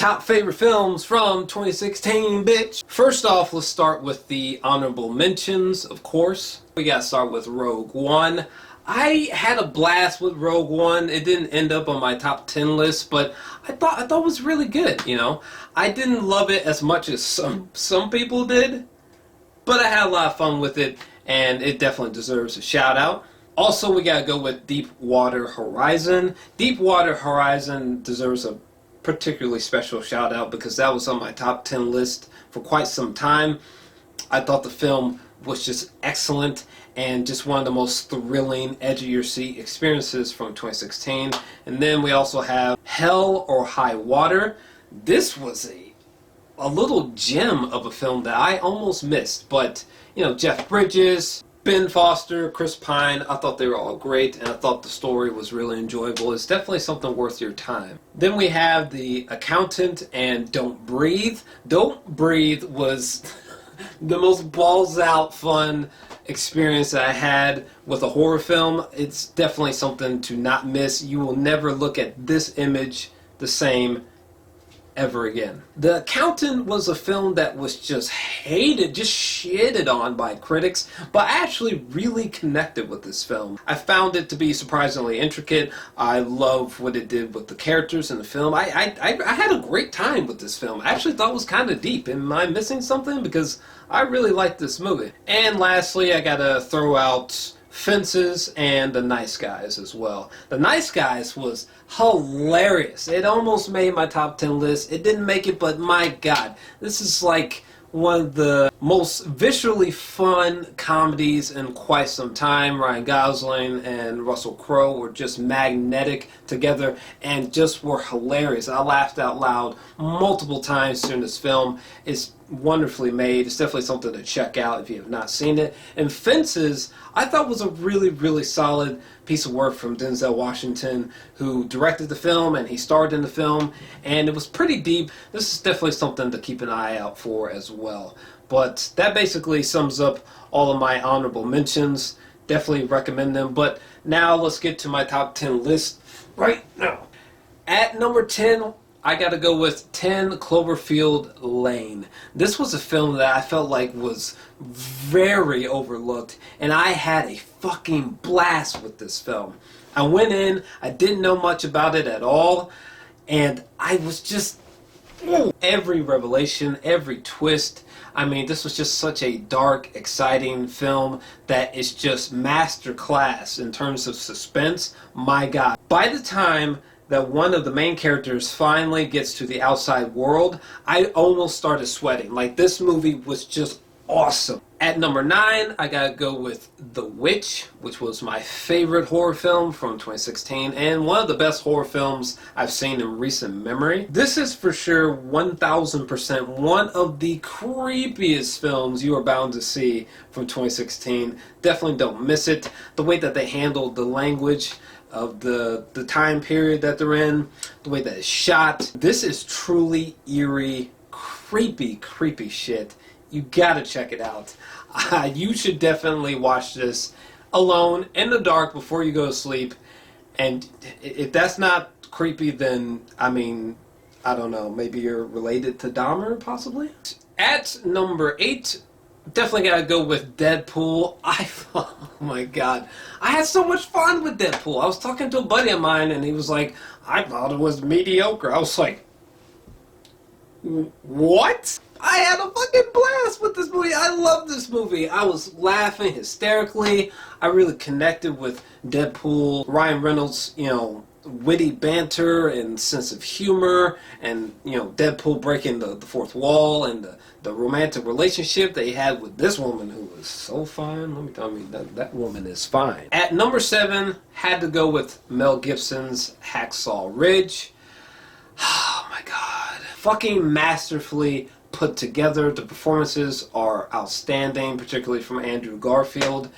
top favorite films from 2016, bitch. First off, let's start with the honorable mentions, of course. We gotta start with Rogue One. I had a blast with Rogue One. It didn't end up on my top 10 list, but I thought it was really good, you know. I didn't love it as much as some people did, but I had a lot of fun with it, and it definitely deserves a shout out. Also, we gotta go with Deepwater Horizon. Deepwater Horizon deserves a particularly special shout out because that was on my top 10 list for quite some time. I thought the film was just excellent and just one of the most thrilling, edge of your seat experiences from 2016. And then we also have Hell or High Water. This was a little gem of a film that I almost missed, but you know, Jeff Bridges, Ben Foster, Chris Pine, I thought they were all great, and I thought the story was really enjoyable. It's definitely something worth your time. Then we have The Accountant and Don't Breathe. Don't Breathe was the most balls out fun experience that I had with a horror film. It's definitely something to not miss. You will never look at this image the same ever again. The Accountant was a film that was just hated, just shitted on by critics, but I actually really connected with this film. I found it to be surprisingly intricate. I love what it did with the characters in the film. I had a great time with this film. I actually thought it was kind of deep. Am I missing something? Because I really liked this movie. And lastly, I gotta throw out Fences and The Nice Guys as well. The Nice Guys was hilarious. It almost made my top 10 list. It didn't make it, but my god, this is like one of the most visually fun comedies in quite some time. Ryan Gosling and Russell Crowe were just magnetic together and just were hilarious. I laughed out loud multiple times during this film. It's wonderfully made. It's definitely something to check out if you have not seen it. And Fences, I thought was a really, really solid piece of work from Denzel Washington, who directed the film and he starred in the film, and it was pretty deep. This is definitely something to keep an eye out for as well. But that basically sums up all of my honorable mentions. Definitely recommend them. But now let's get to my top 10 list right now. At number 10, I gotta go with 10 Cloverfield Lane. This was a film that I felt like was very overlooked, and I had a fucking blast with this film. I went in, I didn't know much about it at all, and I was just, every revelation, every twist. I mean, this was just such a dark, exciting film that is just masterclass in terms of suspense. My god. By the time that one of the main characters finally gets to the outside world, I almost started sweating. Like, this movie was just awesome. At number 9, I gotta go with The Witch, which was my favorite horror film from 2016 and one of the best horror films I've seen in recent memory. This is for sure 1000% one of the creepiest films you are bound to see from 2016. Definitely don't miss it. The way that they handled the language of the time period that they're in, the way that it's shot. This is truly eerie, creepy shit. You gotta check it out. You should definitely watch this alone, in the dark, before you go to sleep. And if that's not creepy, then, I mean, I don't know, maybe you're related to Dahmer, possibly? At number 8, definitely gotta go with Deadpool. Oh my god. I had so much fun with Deadpool. I was talking to a buddy of mine and he was like, I thought it was mediocre. I was like, what? I had a fucking blast with this movie. I love this movie. I was laughing hysterically. I really connected with Deadpool. Ryan Reynolds, you know, witty banter and sense of humor, and you know, Deadpool breaking the fourth wall, and the romantic relationship that he had with this woman who was so fine. Let me tell you, that woman is fine. At number 7, had to go with Mel Gibson's Hacksaw Ridge. Oh my god. Fucking masterfully put together. The performances are outstanding, particularly from Andrew Garfield.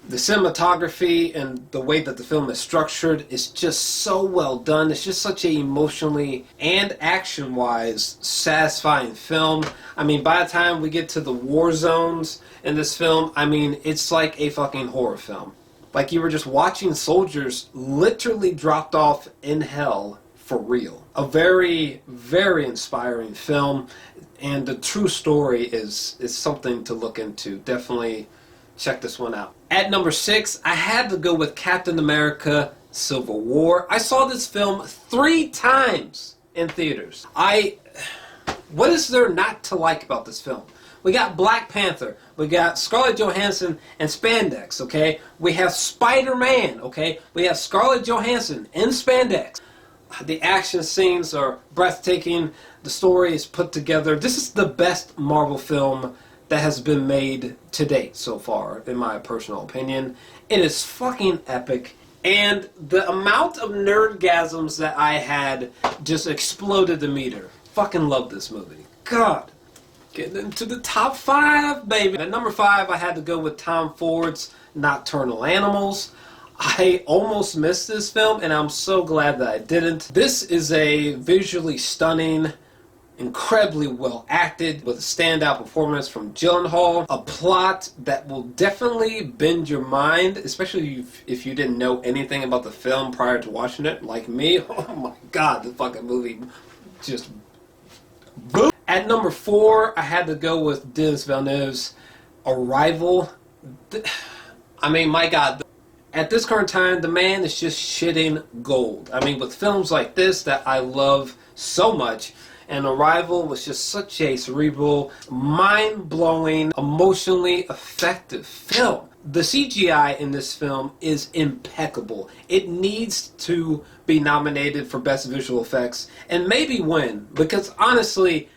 The cinematography and the way that the film is structured is just so well done. It's just such a emotionally and action-wise satisfying film. I mean, by the time we get to the war zones in this film, I mean, it's like a fucking horror film. Like you were just watching soldiers literally dropped off in hell for real. A very, very inspiring film, and the true story is something to look into. Definitely check this one out. At number 6, I had to go with Captain America Civil War. I saw this film 3 times in theaters. What is there not to like about this film? We got Black Panther, we got Scarlett Johansson and spandex, okay? We have Spider-Man, okay? We have Scarlett Johansson in spandex. The action scenes are breathtaking. The story is put together. This is the best Marvel film that has been made to date so far, in my personal opinion. It is fucking epic. And the amount of nerdgasms that I had just exploded the meter. Fucking love this movie. God. Getting into the top 5, baby. At number 5, I had to go with Tom Ford's Nocturnal Animals. I almost missed this film, and I'm so glad that I didn't. This is a visually stunning, incredibly well acted, with a standout performance from Gyllenhaal. A plot that will definitely bend your mind, especially if you didn't know anything about the film prior to watching it, like me. Oh my god, the fucking movie just boom. At number 4, I had to go with Denis Villeneuve's Arrival. I mean, my god. At this current time, the man is just shitting gold. I mean, with films like this that I love so much, and Arrival was just such a cerebral, mind-blowing, emotionally effective film. The CGI in this film is impeccable. It needs to be nominated for Best Visual Effects, and maybe win, because honestly,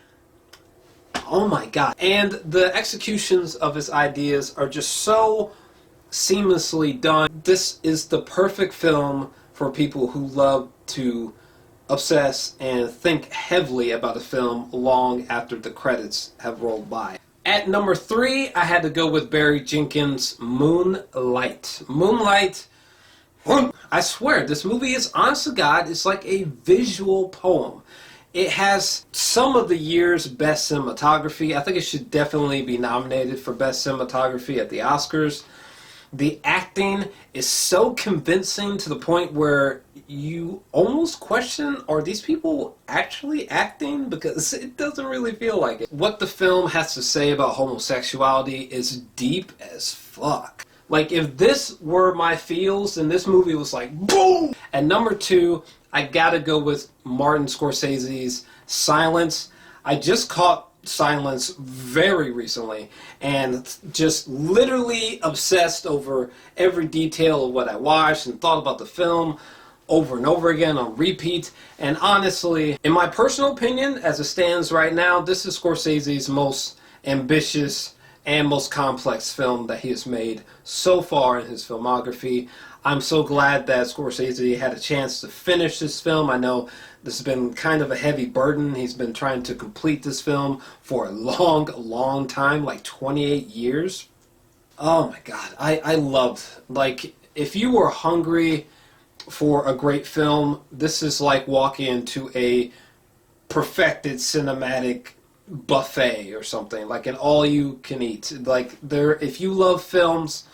oh my god. And the executions of his ideas are just so seamlessly done. This is the perfect film for people who love to obsess and think heavily about a film long after the credits have rolled by. At number 3, I had to go with Barry Jenkins' Moonlight. Moonlight, I swear, this movie is, honest to God, it's like a visual poem. It has some of the year's best cinematography. I think it should definitely be nominated for Best Cinematography at the Oscars. The acting is so convincing to the point where you almost question, are these people actually acting? Because it doesn't really feel like it. What the film has to say about homosexuality is deep as fuck. Like, if this were my feels, then this movie was like, boom! At number 2, I gotta go with Martin Scorsese's Silence. I just caught Silence very recently and just literally obsessed over every detail of what I watched and thought about the film over and over again on repeat. And honestly, in my personal opinion, as it stands right now, this is Scorsese's most ambitious and most complex film that he has made so far in his filmography. I'm so glad that Scorsese had a chance to finish this film. I know this has been kind of a heavy burden. He's been trying to complete this film for a long, long time, like 28 years. Oh my god, I loved, like, if you were hungry for a great film, this is like walking into a perfected cinematic buffet or something, like an all-you-can-eat. Like, if you love films,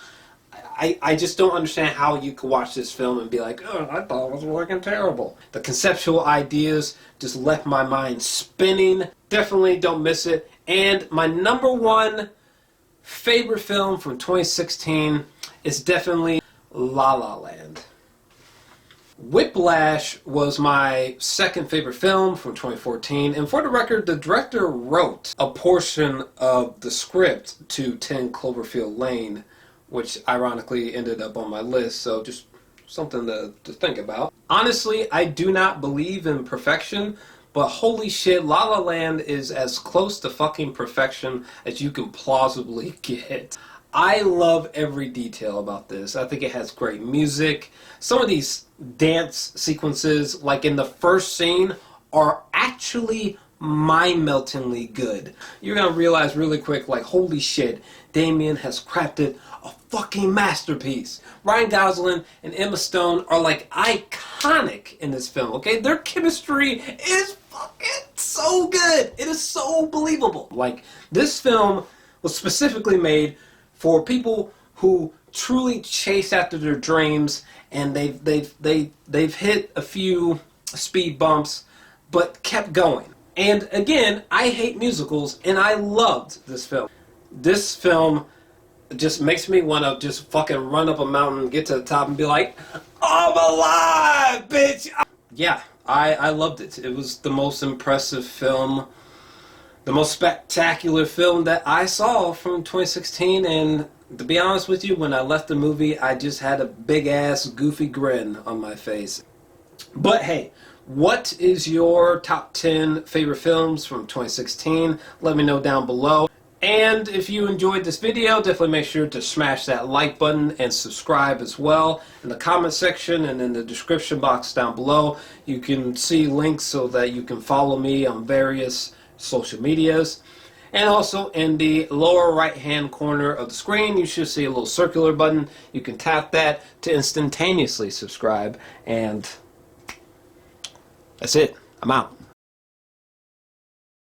I just don't understand how you could watch this film and be like, oh, I thought it was fucking terrible. The conceptual ideas just left my mind spinning. Definitely don't miss it. And my number 1 favorite film from 2016 is definitely La La Land. Whiplash was my second favorite film from 2014, and for the record, the director wrote a portion of the script to 10 Cloverfield Lane, which ironically ended up on my list, so just something to think about. Honestly, I do not believe in perfection, but holy shit, La La Land is as close to fucking perfection as you can plausibly get. I love every detail about this. I think it has great music. Some of these dance sequences, like in the first scene, are actually mind-meltingly good. You're gonna realize really quick, like, holy shit, Damien has crafted a fucking masterpiece. Ryan Gosling and Emma Stone are like iconic in this film, okay? Their chemistry is fucking so good. It is so believable. Like, this film was specifically made for people who truly chase after their dreams, and they've hit a few speed bumps, but kept going. And again, I hate musicals, and I loved this film. This film just makes me want to just fucking run up a mountain, get to the top, and be like, I'm alive, bitch! Yeah, I loved it. It was the most impressive film, the most spectacular film that I saw from 2016, and to be honest with you, when I left the movie, I just had a big-ass, goofy grin on my face. But hey, what is your top 10 favorite films from 2016? Let me know down below. And if you enjoyed this video, definitely make sure to smash that like button and subscribe as well. In the comment section and in the description box down below, you can see links so that you can follow me on various social medias. And also in the lower right hand corner of the screen, you should see a little circular button. You can tap that to instantaneously subscribe. And that's it. I'm out.